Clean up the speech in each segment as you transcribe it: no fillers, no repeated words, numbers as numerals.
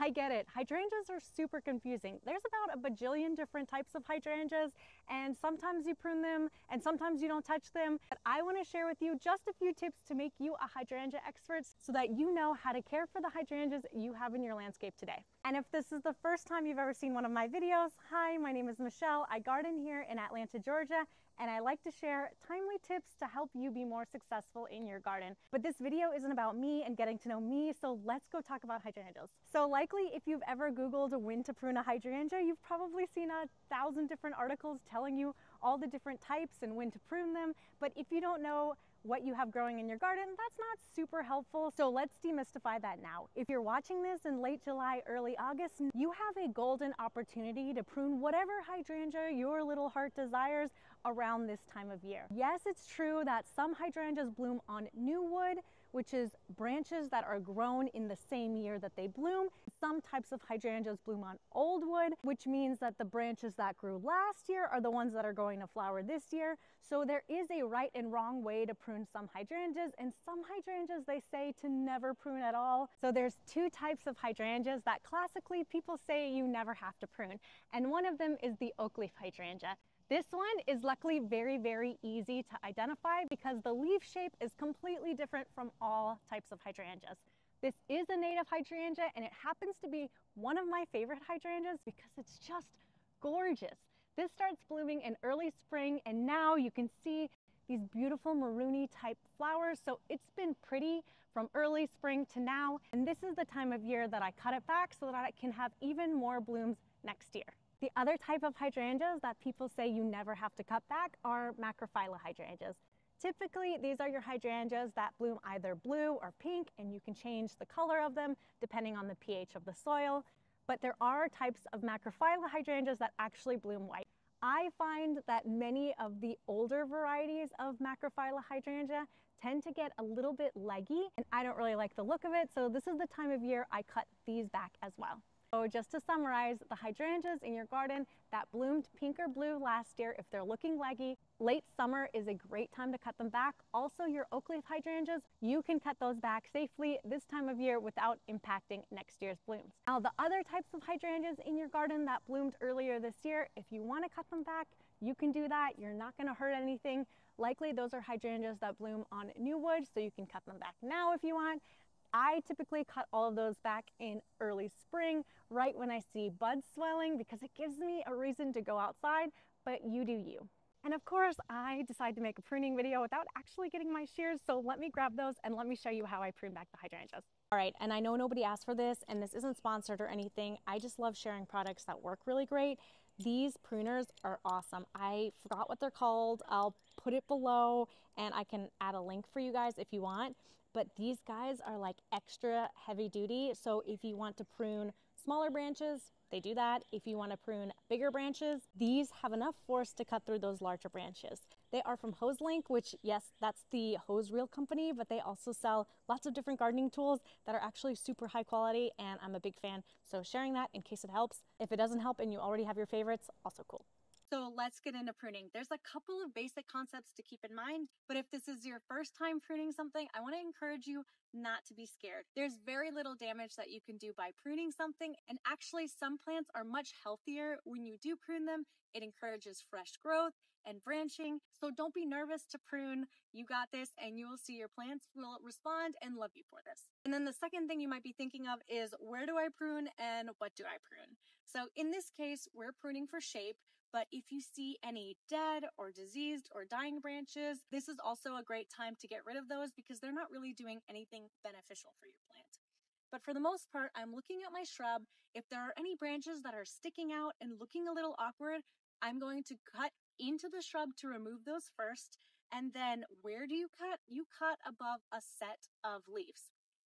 I get it. Hydrangeas are super confusing. There's about a bajillion different types of hydrangeas, and sometimes you prune them and sometimes you don't touch them. But I want to share with you just a few tips to make you a hydrangea expert so that you know how to care for the hydrangeas you have in your landscape today. And if this is the first time you've ever seen one of my videos, hi, my name is Michelle. I garden here in Atlanta, Georgia, and I like to share timely tips to help you be more successful in your garden. But this video isn't about me and getting to know me, so let's go talk about hydrangeas. So likely if you've ever Googled when to prune a hydrangea, you've probably seen 1,000 different articles telling you all the different types and when to prune them. But if you don't know what you have growing in your garden, that's not super helpful. So let's demystify that now. If you're watching this in late July, early August, you have a golden opportunity to prune whatever hydrangea your little heart desires around this time of year. Yes, it's true that some hydrangeas bloom on new wood, which is branches that are grown in the same year that they bloom. Some types of hydrangeas bloom on old wood, which means that the branches that grew last year are the ones that are going to flower this year. So there is a right and wrong way to prune some hydrangeas, and some hydrangeas they say to never prune at all. So there's two types of hydrangeas that classically people say you never have to prune, and one of them is the Oakleaf hydrangea. This one is luckily very, very easy to identify because the leaf shape is completely different from all types of hydrangeas. This is a native hydrangea, and it happens to be one of my favorite hydrangeas because it's just gorgeous. This starts blooming in early spring, and now you can see these beautiful maroony type flowers. So it's been pretty from early spring to now, and this is the time of year that I cut it back so that I can have even more blooms next year. The other type of hydrangeas that people say you never have to cut back are Macril hydrangeas. Typically, these are your hydrangeas that bloom either blue or pink, and you can change the color of them depending on the pH of the soil. But there are types of Macril hydrangeas that actually bloom white. I find that many of the older varieties of Macril hydrangea tend to get a little bit leggy, and I don't really like the look of it, so this is the time of year I cut these back as well. So just to summarize, the hydrangeas in your garden that bloomed pink or blue last year, if they're looking leggy, late summer is a great time to cut them back. Also, your Oakleaf hydrangeas, you can cut those back safely this time of year without impacting next year's blooms. Now, the other types of hydrangeas in your garden that bloomed earlier this year, if you want to cut them back, you can do that. You're not going to hurt anything. Likely, those are hydrangeas that bloom on new wood, so you can cut them back now if you want. I typically cut all of those back in early spring, right when I see buds swelling, because it gives me a reason to go outside, but you do you. And of course, I decided to make a pruning video without actually getting my shears, so let me grab those and let me show you how I prune back the hydrangeas. All right, and I know nobody asked for this, and this isn't sponsored or anything. I just love sharing products that work really great. These pruners are awesome. I forgot what they're called. I'll put it below, and I can add a link for you guys if you want. But these guys are like extra heavy duty. So if you want to prune smaller branches, they do that. If you want to prune bigger branches, these have enough force to cut through those larger branches. They are from Hopefullt, which, yes, that's the hose reel company, but they also sell lots of different gardening tools that are actually super high quality, and I'm a big fan. So sharing that in case it helps. If it doesn't help and you already have your favorites, also cool. So let's get into pruning. There's a couple of basic concepts to keep in mind, but if this is your first time pruning something, I want to encourage you not to be scared. There's very little damage that you can do by pruning something, and actually some plants are much healthier when you do prune them. It encourages fresh growth and branching, so don't be nervous to prune. You got this, and you will see your plants will respond and love you for this. And then the second thing you might be thinking of is, where do I prune and what do I prune? So in this case, we're pruning for shape, but if you see any dead or diseased or dying branches, this is also a great time to get rid of those because they're not really doing anything beneficial for your plant. But for the most part, I'm looking at my shrub. If there are any branches that are sticking out and looking a little awkward, I'm going to cut into the shrub to remove those first. And then where do you cut? You cut above a set of leaves.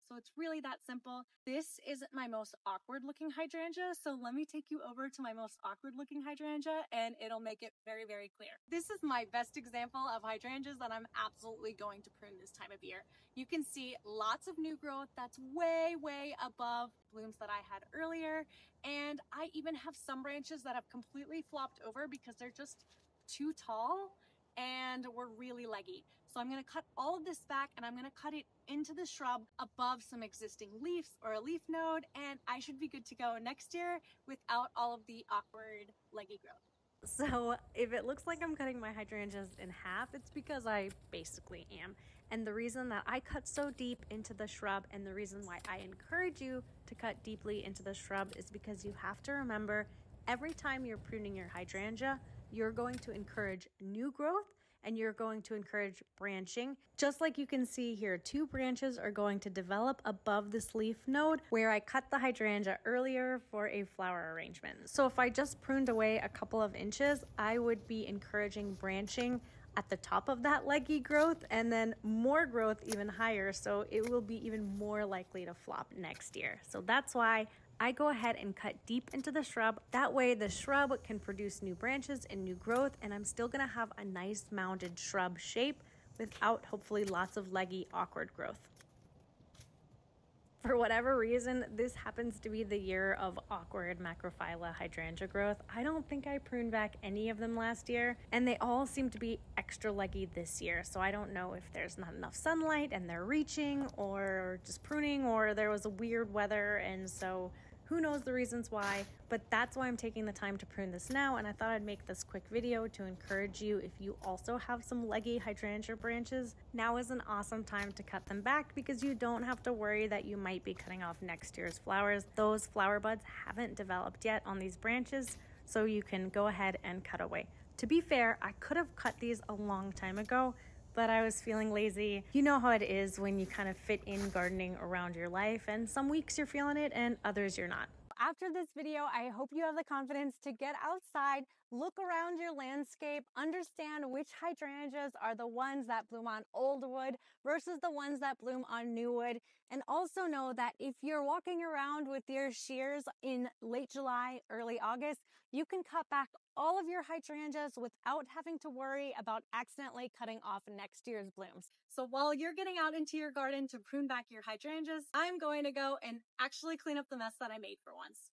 So it's really that simple. This isn't my most awkward looking hydrangea, so let me take you over to my most awkward looking hydrangea and it'll make it very, very clear. This is my best example of hydrangeas that I'm absolutely going to prune this time of year. You can see lots of new growth that's way, way above blooms that I had earlier. And I even have some branches that have completely flopped over because they're just too tall. and were really leggy. So I'm gonna cut all of this back and I'm gonna cut it into the shrub above some existing leaves or a leaf node, and I should be good to go next year without all of the awkward leggy growth. So if it looks like I'm cutting my hydrangeas in half, it's because I basically am. And the reason that I cut so deep into the shrub, and the reason why I encourage you to cut deeply into the shrub, is because you have to remember every time you're pruning your hydrangea, you're going to encourage new growth and you're going to encourage branching. Just like you can see here, 2 branches are going to develop above this leaf node where I cut the hydrangea earlier for a flower arrangement. So if I just pruned away a couple of inches, I would be encouraging branching at the top of that leggy growth and then more growth even higher, so it will be even more likely to flop next year. So that's why I go ahead and cut deep into the shrub. That way the shrub can produce new branches and new growth, and I'm still gonna have a nice mounded shrub shape without hopefully lots of leggy, awkward growth. For whatever reason, this happens to be the year of awkward macrophylla hydrangea growth. I don't think I pruned back any of them last year, and they all seem to be extra leggy this year. So I don't know if there's not enough sunlight and they're reaching, or just pruning, or there was a weird weather, and so who knows the reasons why, but that's why I'm taking the time to prune this now, and I thought I'd make this quick video to encourage you, if you also have some leggy hydrangea branches, now is an awesome time to cut them back, because you don't have to worry that you might be cutting off next year's flowers. Those flower buds haven't developed yet on these branches, so you can go ahead and cut away. To be fair, I could have cut these a long time ago, but I was feeling lazy. You know how it is when you kind of fit in gardening around your life, and some weeks you're feeling it and others you're not. After this video, I hope you have the confidence to get outside, look around your landscape, understand which hydrangeas are the ones that bloom on old wood versus the ones that bloom on new wood. And also know that if you're walking around with your shears in late July, early August, you can cut back all of your hydrangeas without having to worry about accidentally cutting off next year's blooms. So while you're getting out into your garden to prune back your hydrangeas, I'm going to go and actually clean up the mess that I made for once.